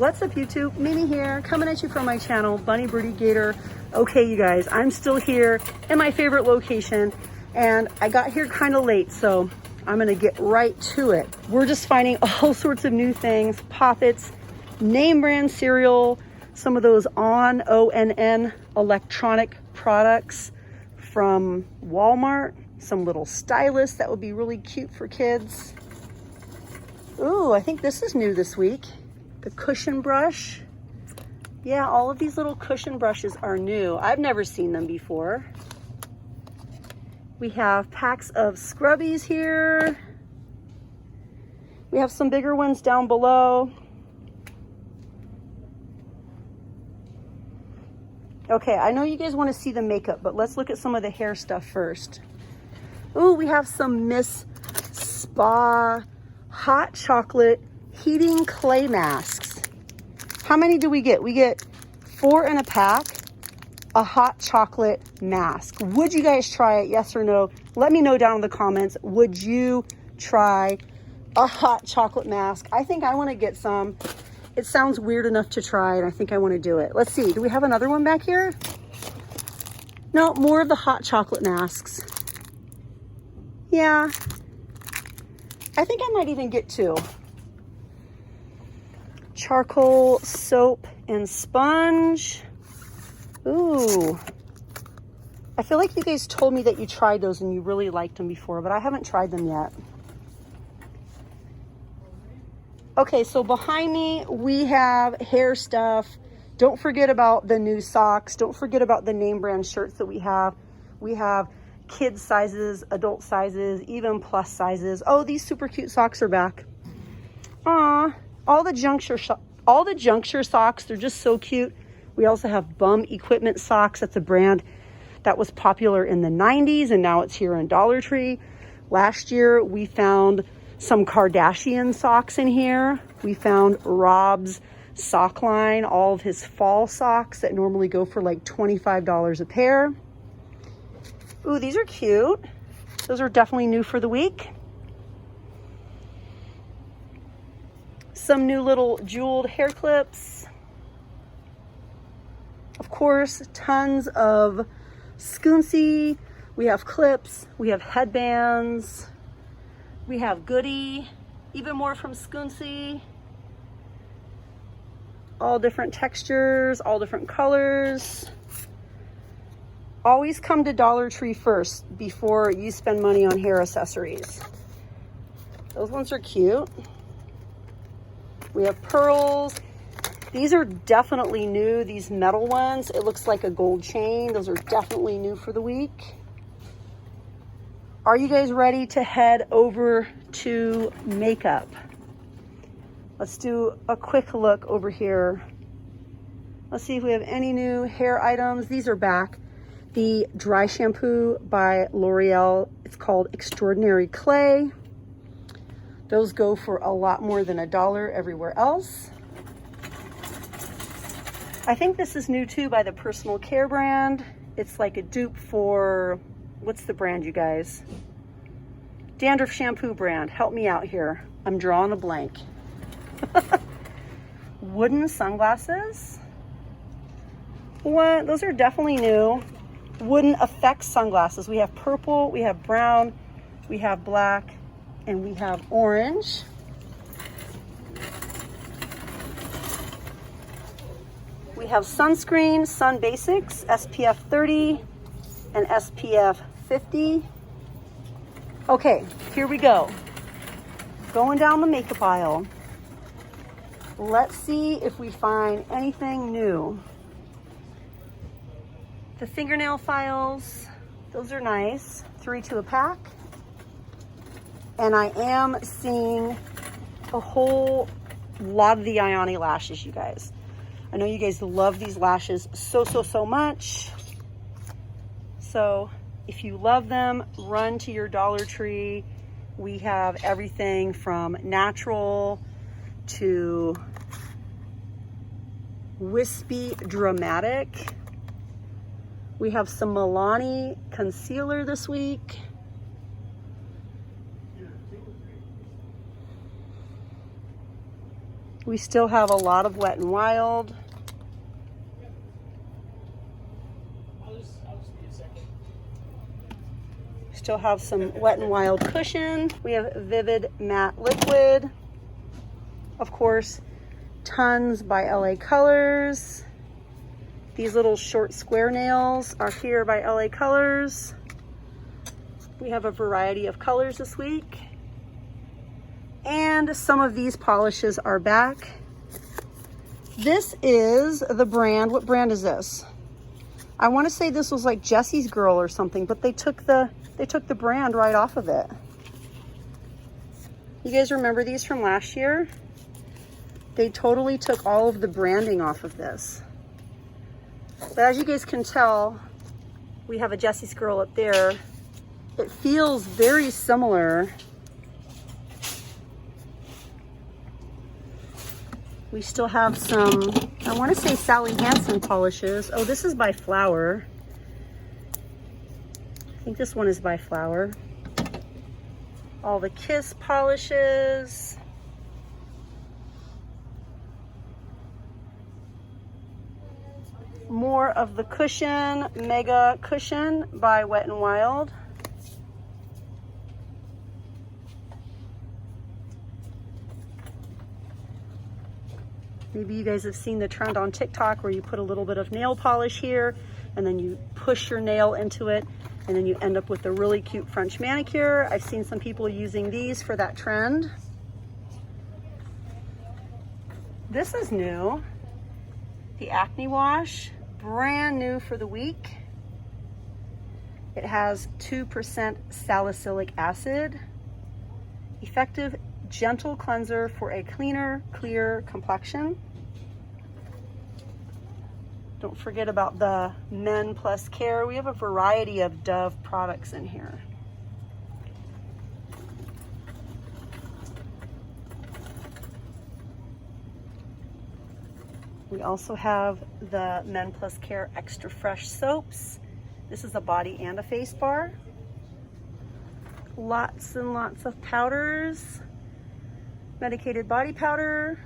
What's up YouTube? Mimi here, coming at you from my channel, Bunny, Birdy, Gator. Okay, you guys, I'm still here in my favorite location and I got here kind of late, so I'm gonna get right to it. We're just finding all sorts of new things, poppets, name brand cereal, some of those ONN electronic products from Walmart, some little stylists that would be really cute for kids. Ooh, I think this is new this week. The cushion brush. Yeah, all of these little cushion brushes are new. I've never seen them before. We have packs of scrubbies here. We have some bigger ones down below. Okay, I know you guys want to see the makeup, but let's look at some of the hair stuff first. Ooh, we have some Miss Spa hot chocolate heating clay masks. How many do we get? We get 4 in a pack, a hot chocolate mask. Would you guys try it? Yes or no? Let me know down in the comments. Would you try a hot chocolate mask? I think I want to get some. It sounds weird enough to try, and I think I want to do it. Let's see. Do we have another one back here? No, more of the hot chocolate masks. Yeah. I think I might even get 2. Charcoal soap and sponge. Ooh. I feel like you guys told me that you tried those and you really liked them before, but I haven't tried them yet. Okay, so behind me, we have hair stuff. Don't forget about the new socks. Don't forget about the name brand shirts that we have. We have kids sizes, adult sizes, even plus sizes. Oh, these super cute socks are back. Aw, all the juncture socks, they're just so cute. We also have bum equipment socks. That's a brand that was popular in the 90s and now it's here in Dollar Tree. Last year, we found some Kardashian socks in here. We found Rob's sock line, all of his fall socks that normally go for like $25 a pair. Ooh, these are cute. Those are definitely new for the week. Some new little jeweled hair clips. Of course, tons of Scoonsy. We have clips, we have headbands, we have Goody, even more from Scoonsy. All different textures, all different colors. Always come to Dollar Tree first before you spend money on hair accessories. Those ones are cute. We have pearls. These are definitely new, these metal ones. It looks like a gold chain. Those are definitely new for the week. Are you guys ready to head over to makeup? Let's do a quick look over here. Let's see if we have any new hair items. These are back. The dry shampoo by L'Oreal. It's called Extraordinary Clay. Those go for a lot more than $1 everywhere else. I think this is new too by the Personal Care brand. It's like a dupe for, what's the brand, you guys? Dandruff shampoo brand. Help me out here. I'm drawing a blank. Wooden sunglasses. What? Those are definitely new. Wooden effects sunglasses. We have purple, we have brown, we have black, and we have orange. We have sunscreen, Sun Basics, SPF 30 and SPF 50. Okay, here we go. Going down the makeup aisle. Let's see if we find anything new. The fingernail files, those are nice. 3 to a pack. And I am seeing a whole lot of the Ioni lashes, you guys. I know you guys love these lashes so much. So if you love them, run to your Dollar Tree. We have everything from natural to wispy dramatic. We have some Milani concealer this week. We still have a lot of Wet n Wild. Still have some Wet n Wild cushion. We have Vivid Matte Liquid. Of course, Tons by LA Colors. These little short square nails are here by LA Colors. We have a variety of colors this week. And some of these polishes are back. This is the brand. What brand is this? I want to say this was like Jesse's Girl or something, but they took the brand right off of it. You guys remember these from last year? They totally took all of the branding off of this. But as you guys can tell, we have a Jesse's Girl up there. It feels very similar. We still have some, I want to say Sally Hansen polishes. Oh, this is by Flower. I think this one is by Flower. All the Kiss polishes. More of the cushion, Mega Cushion by Wet n Wild. Maybe you guys have seen the trend on TikTok where you put a little bit of nail polish here and then you push your nail into it and then you end up with a really cute French manicure. I've seen some people using these for that trend. This is new. The Acne Wash, brand new for the week. It has 2% salicylic acid. Effective gentle cleanser for a cleaner, clear complexion. Don't forget about the Men Plus Care. We have a variety of Dove products in here. We also have the Men Plus Care Extra Fresh soaps. This is a body and a face bar. Lots and lots of powders. Medicated body powder.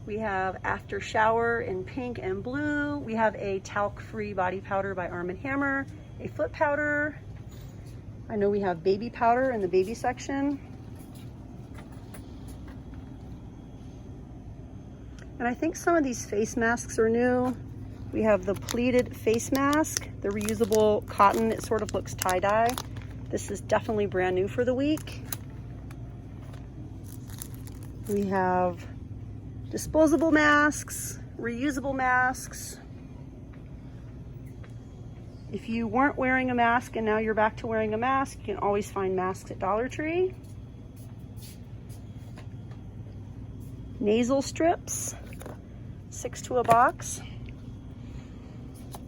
We have After Shower in pink and blue. We have a talc-free body powder by Arm & Hammer, a foot powder. I know we have baby powder in the baby section. And I think some of these face masks are new. We have the pleated face mask, the reusable cotton. It sort of looks tie-dye. This is definitely brand new for the week. We have disposable masks, reusable masks. If you weren't wearing a mask and now you're back to wearing a mask, you can always find masks at Dollar Tree. Nasal strips, 6 to a box.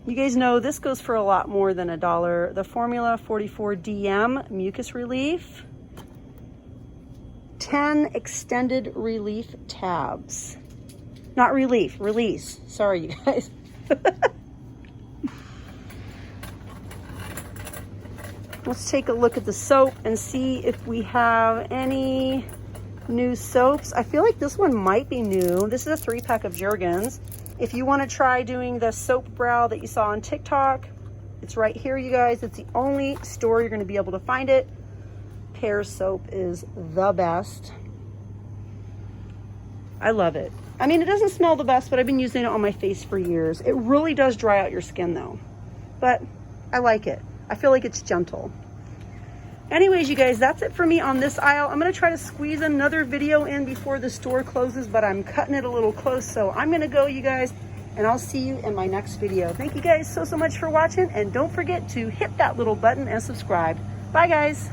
You guys know this goes for a lot more than $1. The Formula 44 DM Mucus Relief. 10 extended relief tabs. Not relief, release. Sorry, you guys. Let's take a look at the soap and see if we have any new soaps. I feel like this one might be new. This is a 3-pack of Jergens. If you want to try doing the soap brow that you saw on TikTok, it's right here, you guys. It's the only store you're going to be able to find it. Pear soap is the best. I love it. I mean, it doesn't smell the best, but I've been using it on my face for years. It really does dry out your skin though, but I like it. I feel like it's gentle. Anyways, you guys, that's it for me on this aisle. I'm going to try to squeeze another video in before the store closes, but I'm cutting it a little close. So I'm going to go, you guys, and I'll see you in my next video. Thank you guys so much for watching, and don't forget to hit that little button and subscribe. Bye, guys.